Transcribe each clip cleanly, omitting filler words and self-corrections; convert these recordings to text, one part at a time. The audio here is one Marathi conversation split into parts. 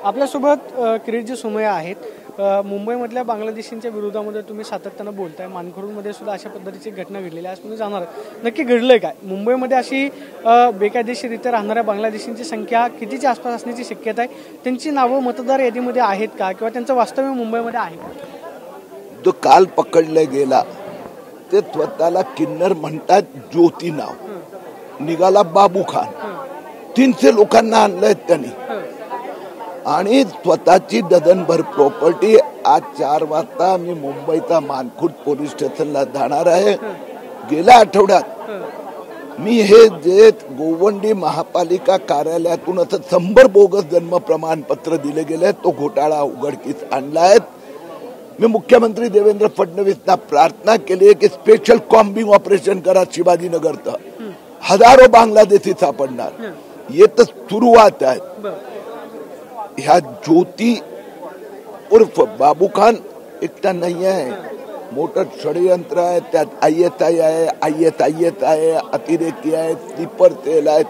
आपल्यासोबत किरीटजी सोमय्या आहेत. मुंबईमधल्या बांगलादेशींच्या विरोधामध्ये तुम्ही सातत्यानं बोलताय. मानखुर्दमध्ये सुद्धा अशा पद्धतीची घटना घडलेली आहे. आज तुम्ही जाणार नक्की घडलंय काय? मुंबईमध्ये अशी बेकायदेशीररित्या राहणाऱ्या बांगलादेशींची संख्या कितीच्या आसपास असण्याची शक्यता आहे? त्यांची नावं मतदार यादीमध्ये आहेत का किंवा त्यांचं वास्तव्य मुंबईमध्ये आहे का? जो काल पकडला गेला ते स्वतःला किन्नर म्हणतात. ज्योती नाव निघाला बाबू खान. 300 लोकांना आणलंय त्यांनी आणि स्वतःची डझनभर प्रॉपर्टी. आज 4 वाजता मी मुंबईचा मानखुर्द पोलीस स्टेशनला जाणार आहे. गेल्या आठवड्यात मी हे जे गोवंडी महापालिका कार्यालयातून असं 100 बोगस जन्म प्रमाणपत्र दिले गेले, तो घोटाळा उघडकीस आणलाय. मी मुख्यमंत्री देवेंद्र फडणवीसना प्रार्थना केली आहे की स्पेशल कॉम्बिंग ऑपरेशन करा शिवाजीनगरचं. हजारो बांगलादेशी सापडणार. येत सुरुवात आहे. ह्या ज्योती उर्फ बाबू खान एकटा नाही आहे. मोठं षडयंत्र आहे. त्यात ISI आहे, ISIS आहे, अतिरेकी आहे, स्लीपर सेल आहेत.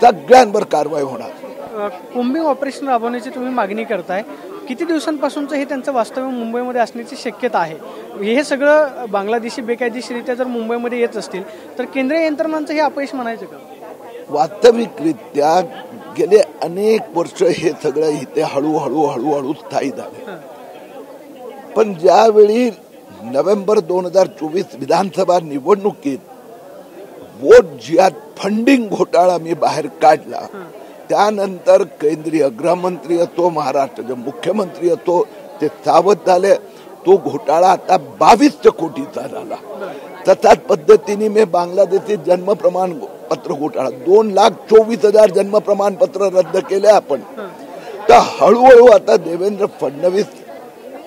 सगळ्यांवर कारवाई होणार. कॉम्बिंग ऑपरेशन राबवण्याची तुम्ही मागणी करताय. किती दिवसांपासूनचं हे त्यांचं वास्तव्य मुंबईमध्ये असण्याची शक्यता आहे? हे सगळं बांगलादेशी बेकायदेशीरित्या जर मुंबईमध्ये येत असतील तर केंद्रीय यंत्रणांचं हे अपयश म्हणायचं का? वास्तविकरित्या गेले अनेक वर्ष हे सगळं इथे हळूहळू स्थायी झाले. पण ज्यावेळी नोव्हेंबर 2024 विधानसभा निवडणुकीत वोट जिहाद फंडिंग घोटाळा मी बाहेर काढला, त्यानंतर केंद्रीय गृहमंत्री असो, महाराष्ट्राचे मुख्यमंत्री असो, ते सावध झाले. तो घोटाळा आता 22 कोटीचा झाला. तशाच पद्धतीने मी बांगलादेशी जन्म प्रमाणपत्र घोटाळा 2,24,000 जन्म प्रमाणपत्र रद्द केले आपण. तर हळूहळू आता देवेंद्र फडणवीस,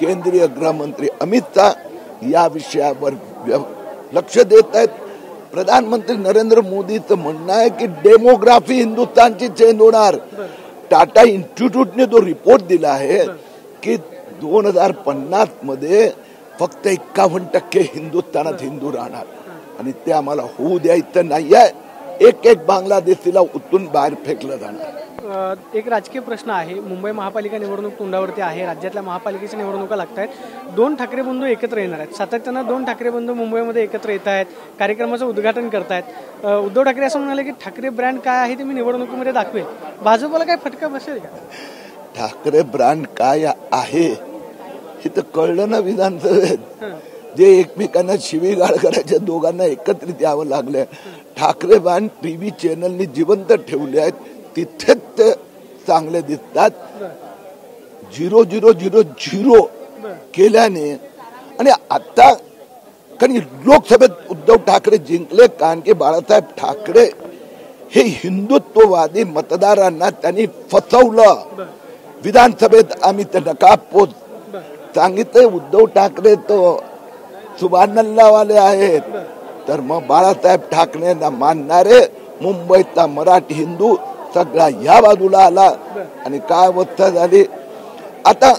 केंद्रीय गृहमंत्री अमित शाह या विषयावर लक्ष देत आहेत. प्रधानमंत्री नरेंद्र मोदीचं म्हणणं आहे की डेमोग्राफी हिंदुस्थानची चेंज होणार. टाटा इन्स्टिट्यूटने जो रिपोर्ट दिला आहे की 2050 मध्ये फक्त 51% हिंदुस्थानात हिंदू राहणार आणि ते आम्हाला होऊ द्यायचं नाहीये. एक बांगलादेशीला उतरून बाहेर फेकलं जाणार. एक राजकीय प्रश्न आहे. मुंबई महापालिका निवडणूक तोंडावरती आहे. राज्यातल्या महापालिकेच्या निवडणुका लागत आहेत. 2 ठाकरे बंधू एकत्र येणार आहेत. सातत्यानं 2 ठाकरे बंधू मुंबईमध्ये एकत्र येत आहेत. कार्यक्रमाचं उद्घाटन करतायत. उद्धव ठाकरे असं म्हणाले की ठाकरे ब्रँड काय आहे ते मी निवडणुकीमध्ये दाखवेल. भाजपला काय फटका बसेल का? ठाकरे ब्रँड काय आहे हे तर कळलं ना विधानसभेत. जे एकमेकांना शिवीगाळ करायच्या दोघांना एकत्रित यावं लागलं. ठाकरे ब्रँड टीव्ही चॅनलनी जिवंत ठेवले आहेत. तिथेच ते चांगले दिसतात. 0-0-0-0 केल्याने आणि आता कारण लोकसभेत उद्धव ठाकरे जिंकले कारण की बाळासाहेब ठाकरे हे हिंदुत्ववादी मतदारांना त्यांनी फसवलं. विधानसभेत आम्ही ते नकापोच सांगितलं. उद्धव ठाकरे तो सुभानल्लावाले आहेत. तर मग बाळासाहेब ठाकरेंना मानणारे मुंबईतला मराठी हिंदू सगळा या बाजूला आला आणि काय अवस्था झाली. आता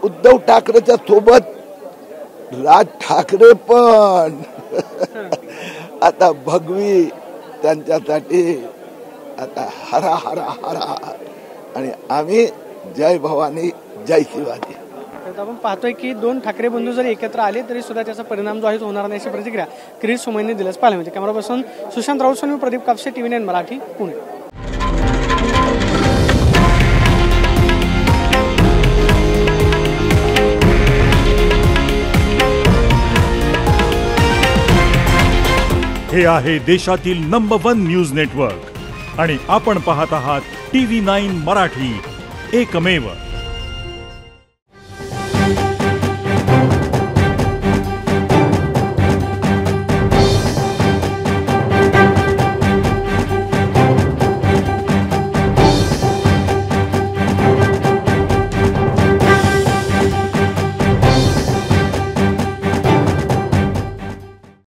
उद्धव ठाकरेच्या सोबत राज ठाकरे पण आता भगवी त्यांच्यासाठी आता हरा हरा हरा आणि आम्ही जय भवानी जय शिवाजी. आपण पाहतोय की 2 ठाकरे बंधू जरी एकत्र आले तरी सुद्धा त्याचा परिणाम जो आहे तो होणार नाही अशी प्रतिक्रिया किरीट सोमय्याने दिल्यास पाहायला मिळते. Camera person Sushant Raut, Pradeep Kapse, TV9 Marathi, Pune. हे आहे देशातील नंबर 1 न्यूज नेटवर्क आणि आपण पाहत आहात TV9 मराठी, एकमेव.